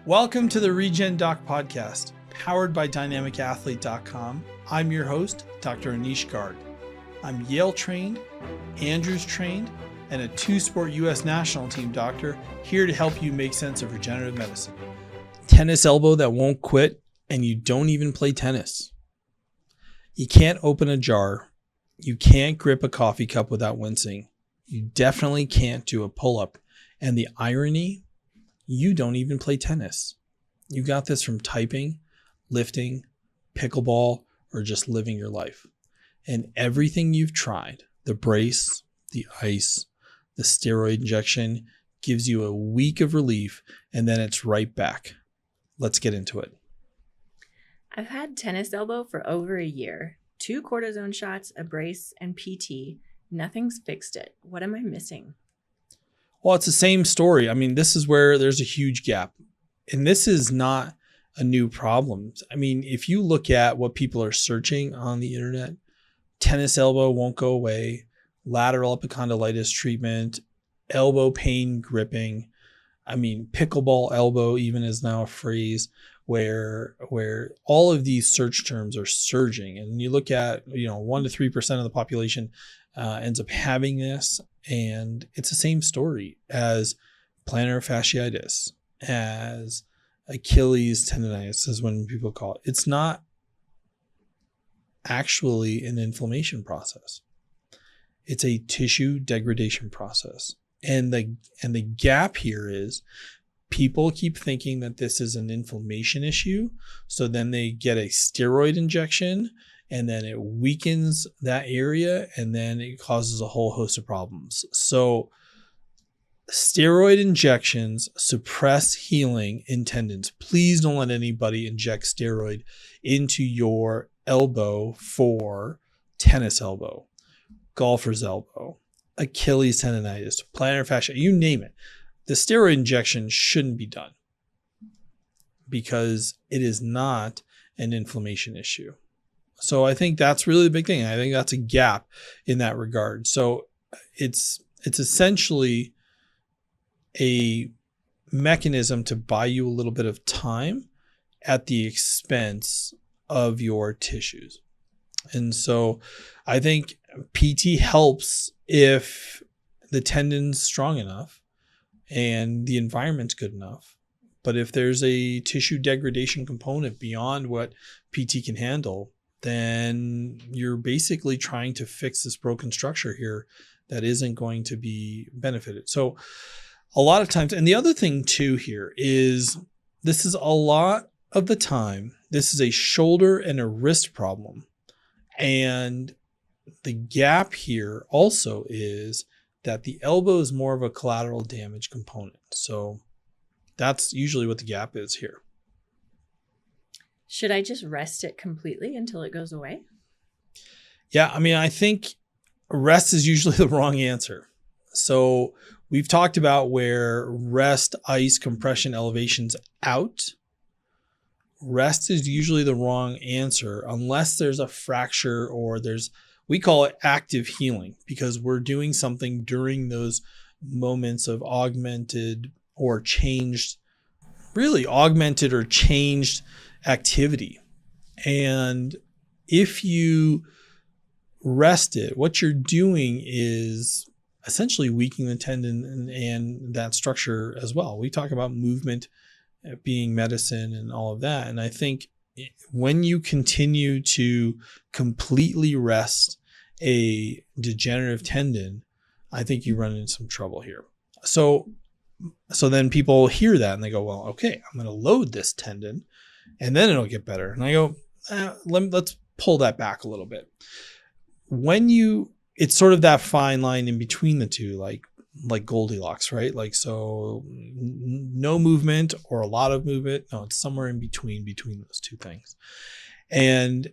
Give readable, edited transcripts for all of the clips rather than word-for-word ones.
Welcome to the Regen Doc Podcast, powered by dynamicathlete.com. I'm your host, Dr. Aneesh Garg. I'm Yale trained, Andrews trained, and a two-sport U.S. national team doctor here to help you make sense of regenerative medicine. Tennis elbow that won't quit, and you don't even play tennis. You can't open a jar. You can't grip a coffee cup without wincing. You definitely can't do a pull-up. And the irony, you don't even play tennis. You got this from typing, lifting, pickleball, or just living your life. And everything you've tried, the brace, the ice, the steroid injection, gives you a week of relief, and then it's right back. Let's get into it. I've had tennis elbow for over a year. 2 cortisone shots, a brace, and PT. Nothing's fixed it. What am I missing? Well, it's the same story. I mean, this is where there's a huge gap. And this is not a new problem. I mean, if you look at what people are searching on the internet, tennis elbow won't go away, lateral epicondylitis treatment, elbow pain gripping. I mean, pickleball elbow even is now a phrase where all of these search terms are surging. And you look at, 1 to 3% of the population ends up having this. And it's the same story as plantar fasciitis, as Achilles tendonitis, is when people call it. It's not actually an inflammation process. It's a tissue degradation process. And the gap here is people keep thinking that this is an inflammation issue. So then they get a steroid injection, and then it weakens that area, and then it causes a whole host of problems. So steroid injections suppress healing in tendons. Please don't let anybody inject steroid into your elbow for tennis elbow, golfer's elbow, Achilles tendonitis, plantar fascia, you name it. The steroid injection shouldn't be done because it is not an inflammation issue. So I think that's really the big thing. I think that's a gap in that regard. So it's essentially a mechanism to buy you a little bit of time at the expense of your tissues. And so I think PT helps if the tendon's strong enough and the environment's good enough. But if there's a tissue degradation component beyond what PT can handle, then you're basically trying to fix this broken structure here that isn't going to be benefited. So a lot of times, and the other thing too here is this is a lot of the time, this is a shoulder and a wrist problem. And the gap here also is that the elbow is more of a collateral damage component. So that's usually what the gap is here. Should I just rest it completely until it goes away? Yeah, I mean, I think rest is usually the wrong answer. So we've talked about where rest, ice, compression, elevation's out. Rest is usually the wrong answer unless there's a fracture or we call it active healing because we're doing something during those moments of augmented or changed activity. And if you rest it, what you're doing is essentially weakening the tendon and that structure as well. We talk about movement being medicine and all of that. And I think when you continue to completely rest a degenerative tendon, I think you run into some trouble here. So then people hear that and they go, well, okay, I'm going to load this tendon and then it'll get better. And I go, let's pull that back a little bit. It's sort of that fine line in between the two, like Goldilocks, right? Like, so no movement or a lot of movement. No, it's somewhere in between those two things. And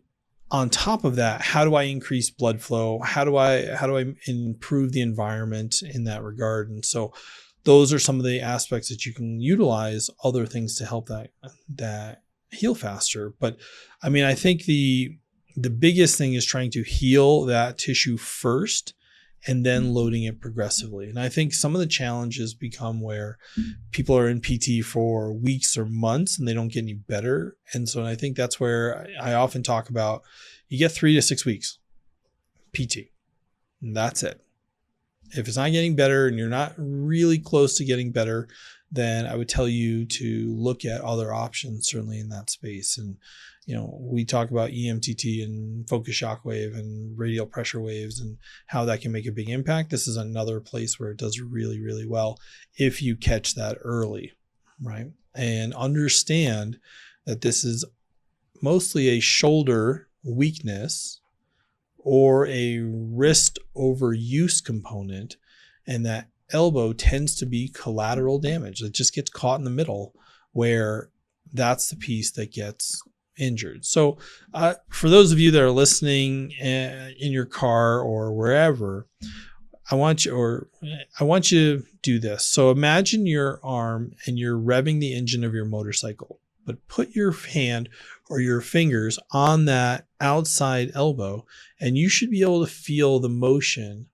on top of that, how do I increase blood flow? How do I improve the environment in that regard? And so those are some of the aspects that you can utilize other things to help that heal faster. But I mean, I think the biggest thing is trying to heal that tissue first and then loading it progressively. And I think some of the challenges become where people are in PT for weeks or months and they don't get any better. And so I think that's where I often talk about, you get 3 to 6 weeks PT, and that's it. If it's not getting better and you're not really close to getting better, then I would tell you to look at other options, certainly in that space. And, we talk about EMTT and focus shockwave and radial pressure waves and how that can make a big impact. This is another place where it does really, really well if you catch that early, right? And understand that this is mostly a shoulder weakness or a wrist overuse component, and that elbow tends to be collateral damage. It just gets caught in the middle, where that's the piece that gets injured. So for those of you that are listening in your car or wherever, I want you to do this. So imagine your arm and you're revving the engine of your motorcycle, but put your hand or your fingers on that outside elbow, and you should be able to feel the motion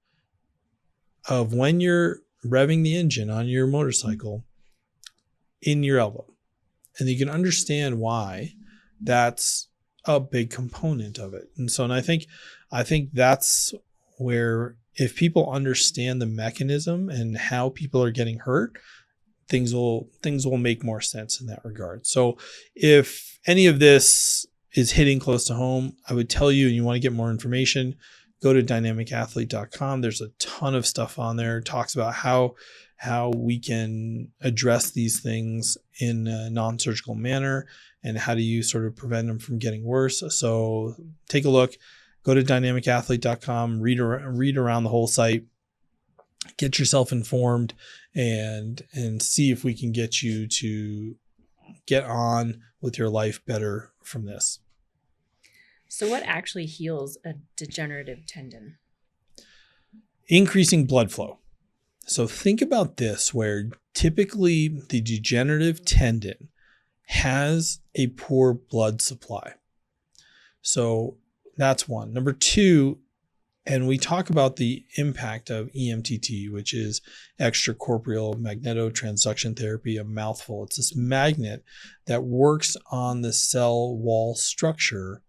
of when you're revving the engine on your motorcycle in your elbow. And you can understand why that's a big component of it. And so, I think that's where, if people understand the mechanism and how people are getting hurt, things will make more sense in that regard. So if any of this is hitting close to home, I would tell you, and you want to get more information, go to dynamicathlete.com. There's a ton of stuff on there. It talks about how we can address these things in a non-surgical manner and how do you sort of prevent them from getting worse. So take a look, go to dynamicathlete.com, read around the whole site, get yourself informed, and see if we can get you to get on with your life better from this. So what actually heals a degenerative tendon? Increasing blood flow. So think about this, where typically the degenerative tendon has a poor blood supply. So that's one. Number two, and we talk about the impact of EMTT, which is extracorporeal magnetotransduction therapy, a mouthful. It's this magnet that works on the cell wall structure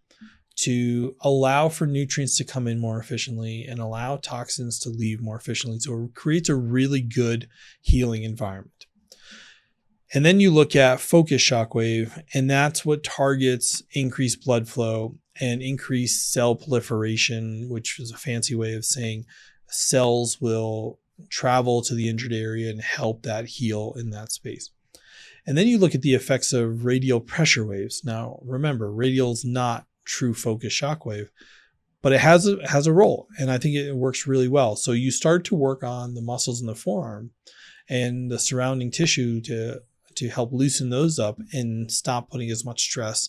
to allow for nutrients to come in more efficiently and allow toxins to leave more efficiently. So it creates a really good healing environment. And then you look at focus shockwave, and that's what targets increased blood flow and increased cell proliferation, which is a fancy way of saying cells will travel to the injured area and help that heal in that space. And then you look at the effects of radial pressure waves. Now, remember, radial is not true focus shockwave, but it has a role, and I think it works really well. So you start to work on the muscles in the forearm and the surrounding tissue to help loosen those up and stop putting as much stress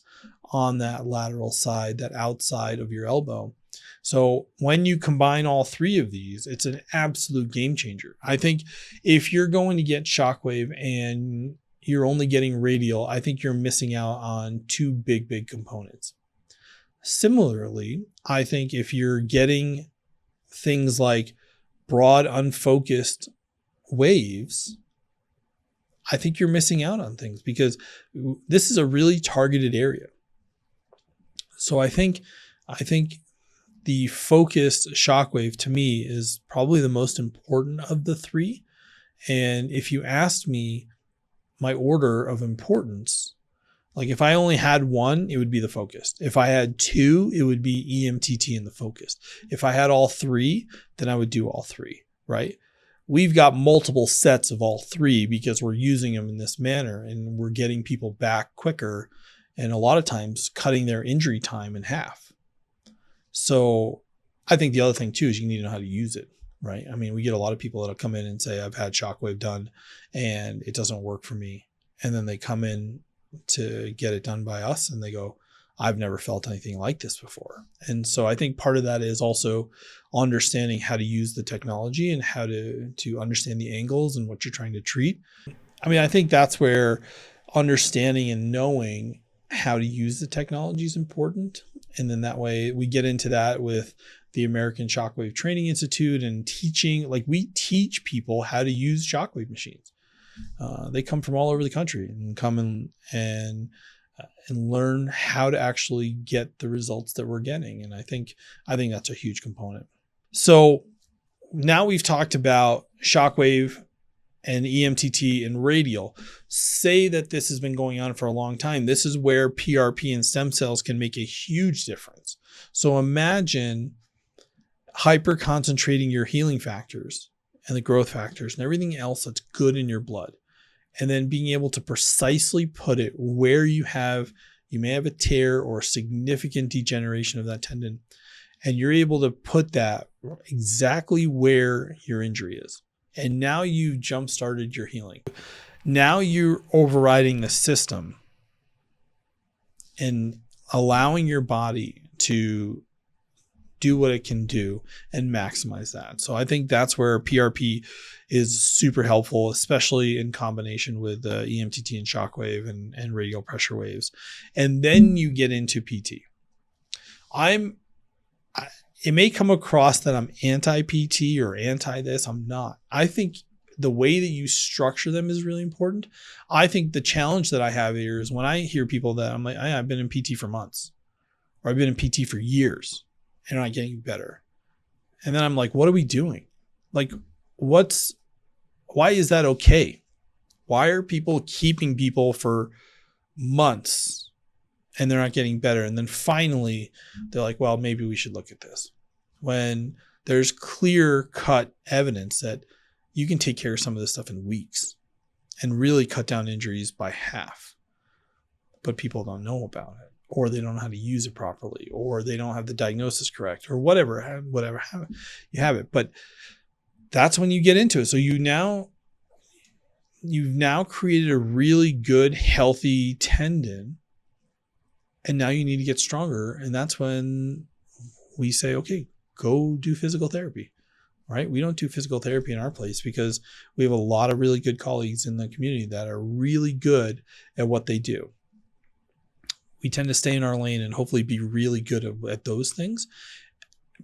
on that lateral side, that outside of your elbow. So when you combine all three of these, it's an absolute game changer. I think if you're going to get shockwave and you're only getting radial, I think you're missing out on two big components. Similarly, I think if you're getting things like broad, unfocused waves, I think you're missing out on things, because this is a really targeted area. So I think the focused shockwave, to me, is probably the most important of the three. And if you asked me my order of importance, like if I only had one, it would be the focused. If I had two, it would be EMTT and the focused. If I had all three, then I would do all three, right? We've got multiple sets of all three because we're using them in this manner, and we're getting people back quicker, and a lot of times cutting their injury time in half. So I think the other thing too is you need to know how to use it, right? I mean, we get a lot of people that'll come in and say, I've had shockwave done and it doesn't work for me. And then they come in to get it done by us and they go, I've never felt anything like this before. And so I think part of that is also understanding how to use the technology and how to understand the angles and what you're trying to treat. I mean, I think that's where understanding and knowing how to use the technology is important. And then that way we get into that with the American Shockwave Training Institute and teaching, like we teach people how to use Shockwave machines. They come from all over the country and come and learn how to actually get the results that we're getting. And I think that's a huge component. So now we've talked about Shockwave and EMTT and Radial. Say that this has been going on for a long time. This is where PRP and stem cells can make a huge difference. So imagine hyper concentrating your healing factors and the growth factors and everything else that's good in your blood, and then being able to precisely put it where you may have a tear or significant degeneration of that tendon, and you're able to put that exactly where your injury is. And now you've jump-started your healing. Now you're overriding the system and allowing your body to do what it can do and maximize that. So I think that's where PRP is super helpful, especially in combination with EMTT and Shockwave and radial pressure waves. And then you get into PT. It may come across that I'm anti-PT or anti this. I'm not. I think the way that you structure them is really important. I think the challenge that I have here is when I hear people that I'm like, I've been in PT for months, or I've been in PT for years, and I'm not getting better. And then I'm like, what are we doing? Like, why is that okay? Why are people keeping people for months and they're not getting better? And then finally they're like, well, maybe we should look at this. When there's clear cut evidence that you can take care of some of this stuff in weeks and really cut down injuries by half, but people don't know about it, or they don't know how to use it properly, or they don't have the diagnosis correct, or whatever you have it. But that's when you get into it. So you've now created a really good, healthy tendon, and now you need to get stronger. And that's when we say, okay, go do physical therapy, right? We don't do physical therapy in our place because we have a lot of really good colleagues in the community that are really good at what they do. We tend to stay in our lane and hopefully be really good at those things,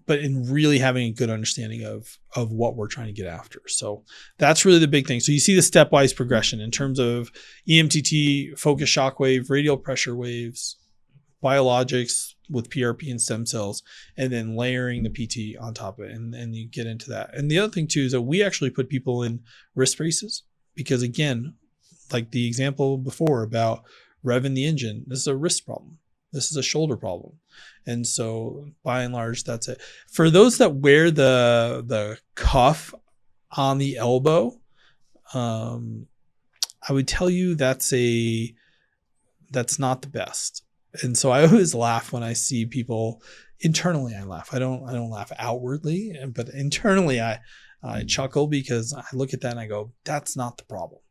but in really having a good understanding of what we're trying to get after. So that's really the big thing. So you see the stepwise progression in terms of EMTT, focus shockwave, radial pressure waves, biologics with PRP and stem cells, and then layering the PT on top of it. And you get into that. And the other thing too is that we actually put people in wrist braces because, again, like the example before about revving the engine, this is a wrist problem. This is a shoulder problem. And so by and large, that's it. For those that wear the cuff on the elbow, I would tell you that's not the best. And so I always laugh when I see people. Internally I laugh. I don't laugh outwardly, but internally I chuckle because I look at that and I go, that's not the problem.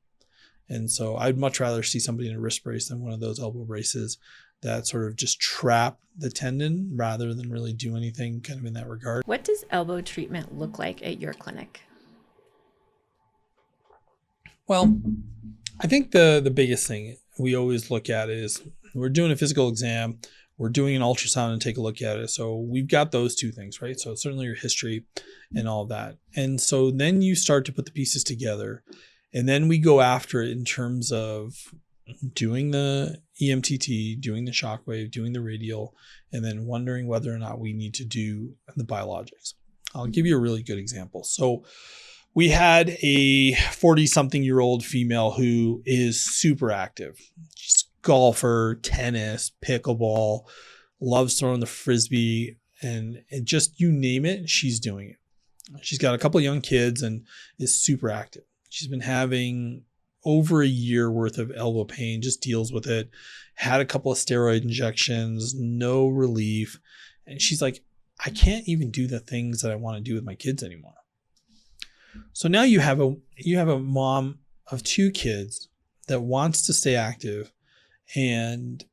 And so I'd much rather see somebody in a wrist brace than one of those elbow braces that sort of just trap the tendon rather than really do anything kind of in that regard. What does elbow treatment look like at your clinic? Well, I think the biggest thing we always look at is we're doing a physical exam, we're doing an ultrasound and take a look at it. So we've got those two things, right? So certainly your history and all that. And so then you start to put the pieces together, and then we go after it in terms of doing the EMTT, doing the shockwave, doing the radial, and then wondering whether or not we need to do the biologics. I'll give you a really good example. So we had a 40-something-year-old female who is super active. She's a golfer, tennis, pickleball, loves throwing the frisbee, and just you name it, she's doing it. She's got a couple of young kids and is super active. She's been having over a year worth of elbow pain, just deals with it, had a couple of steroid injections, no relief. And she's like, I can't even do the things that I want to do with my kids anymore. So now you have a mom of two kids that wants to stay active, and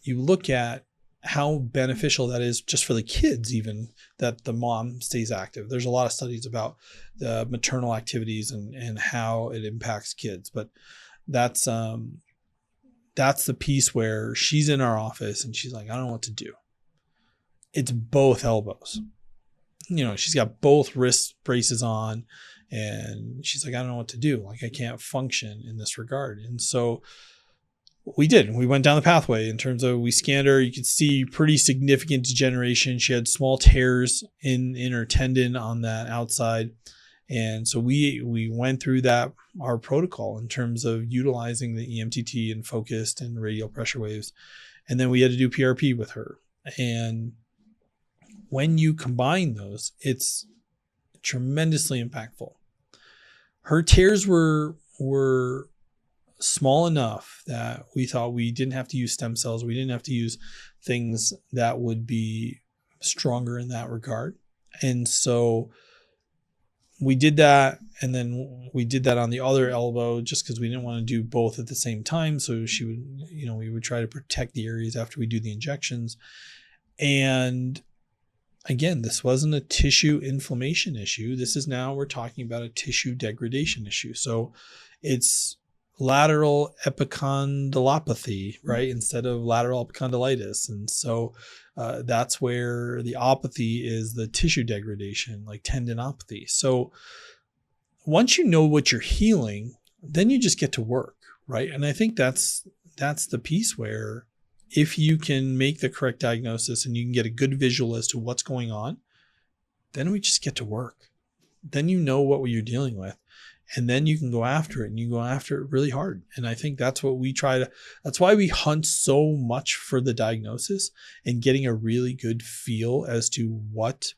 you look at how beneficial that is just for the kids, even that the mom stays active. There's a lot of studies about the maternal activities and how it impacts kids, but that's the piece where she's in our office and she's like, I don't know what to do. it's both elbows. She's got both wrist braces on, and she's like, I don't know what to do. Like, I can't function in this regard. And so we went down the pathway in terms of, we scanned her. You could see pretty significant degeneration. She had small tears in her tendon on that outside. And so we went through our protocol in terms of utilizing the EMTT and focused and radial pressure waves. And then we had to do PRP with her. And when you combine those, it's tremendously impactful. Her tears were small enough that we thought we didn't have to use stem cells. We didn't have to use things that would be stronger in that regard. And so we did that. And then we did that on the other elbow just because we didn't want to do both at the same time. So she would, we would try to protect the areas after we do the injections. And again, this wasn't a tissue inflammation issue. We're talking about a tissue degradation issue. So it's lateral epicondylopathy, right? Instead of lateral epicondylitis. And so that's where the opathy is the tissue degradation, like tendinopathy. So once you know what you're healing, then you just get to work, right? And I think that's the piece where if you can make the correct diagnosis and you can get a good visual as to what's going on, then we just get to work. Then you know what you're dealing with. And then you can go after it, and you go after it really hard. And I think that's what we that's why we hunt so much for the diagnosis and getting a really good feel as to what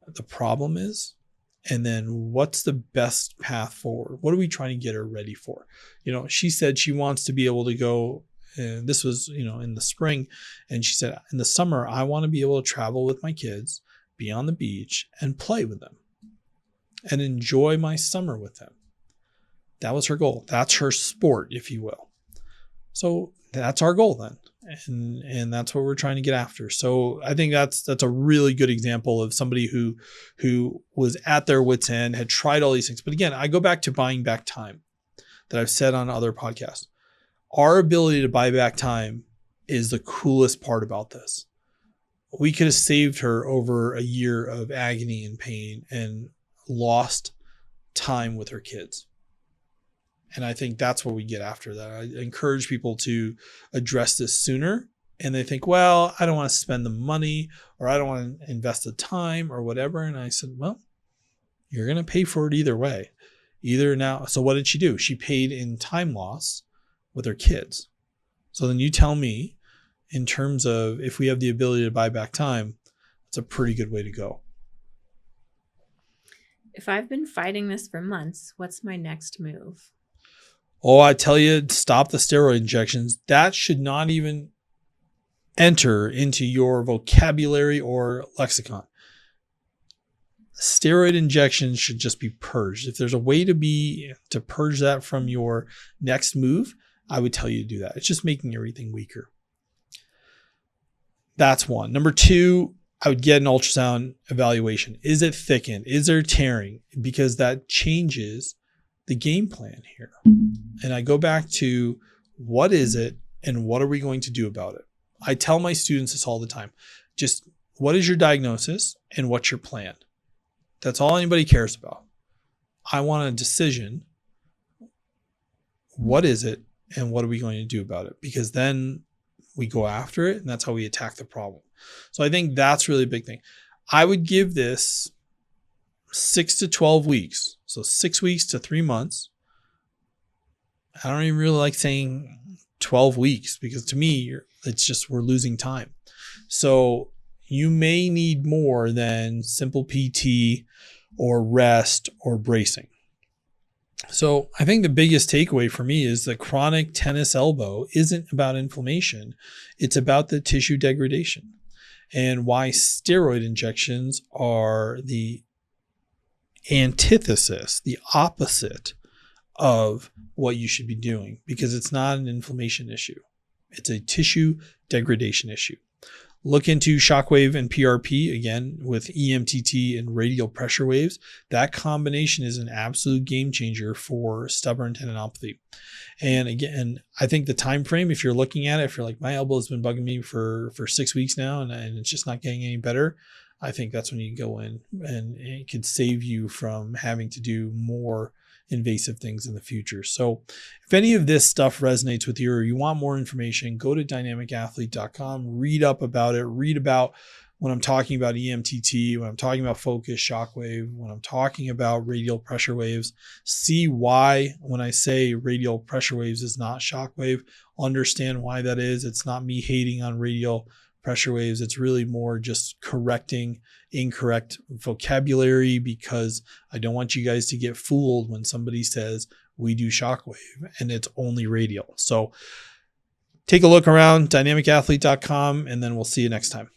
the problem is. And then what's the best path forward? What are we trying to get her ready for? She said she wants to be able to go, and this was, in the spring. And she said, in the summer, I want to be able to travel with my kids, be on the beach and play with them and enjoy my summer with them. That was her goal. That's her sport, if you will. So that's our goal then. And that's what we're trying to get after. So I think that's a really good example of somebody who was at their wit's end, had tried all these things. But again, I go back to buying back time that I've said on other podcasts. Our ability to buy back time is the coolest part about this. We could have saved her over a year of agony and pain and lost time with her kids. And I think that's what we get after that. I encourage people to address this sooner. And they think, well, I don't want to spend the money, or I don't want to invest the time or whatever. And I said, well, you're going to pay for it either way. Either now. So what did she do? She paid in time loss with her kids. So then you tell me, in terms of if we have the ability to buy back time, it's a pretty good way to go. If I've been fighting this for months, what's my next move? Oh, I tell you, stop the steroid injections. That should not even enter into your vocabulary or lexicon. Steroid injections should just be purged. If there's a way to purge that from your next move, I would tell you to do that. It's just making everything weaker. That's one. Number two, I would get an ultrasound evaluation. Is it thickened? Is there tearing? Because that changes the game plan here. And I go back to, what is it and what are we going to do about it? I tell my students this all the time. Just, what is your diagnosis and what's your plan? That's all anybody cares about. I want a decision. What is it and what are we going to do about it? Because then we go after it, and that's how we attack the problem. So I think that's really a big thing. I would give this 6 to 12 weeks. So 6 weeks to 3 months. I don't even really like saying 12 weeks because to me, it's just, we're losing time. So you may need more than simple PT or rest or bracing. So I think the biggest takeaway for me is that chronic tennis elbow isn't about inflammation. It's about the tissue degradation, and why steroid injections are the antithesis, the opposite of what you should be doing, because it's not an inflammation issue. It's a tissue degradation issue. Look into Shockwave and PRP, again, with EMTT and radial pressure waves. That combination is an absolute game changer for stubborn tendinopathy. And again, I think the time frame, if you're looking at it, if you're like, my elbow has been bugging me for 6 weeks now and it's just not getting any better, I think that's when you go in, and it could save you from having to do more invasive things in the future. So if any of this stuff resonates with you or you want more information, go to dynamicathlete.com, read up about it, read about when I'm talking about EMTT, when I'm talking about focus, shockwave, when I'm talking about radial pressure waves, see why when I say radial pressure waves is not shockwave, understand why that is. It's not me hating on radial pressure waves. It's really more just correcting incorrect vocabulary, because I don't want you guys to get fooled when somebody says we do shockwave and it's only radial. So take a look around, dynamicathlete.com, and then we'll see you next time.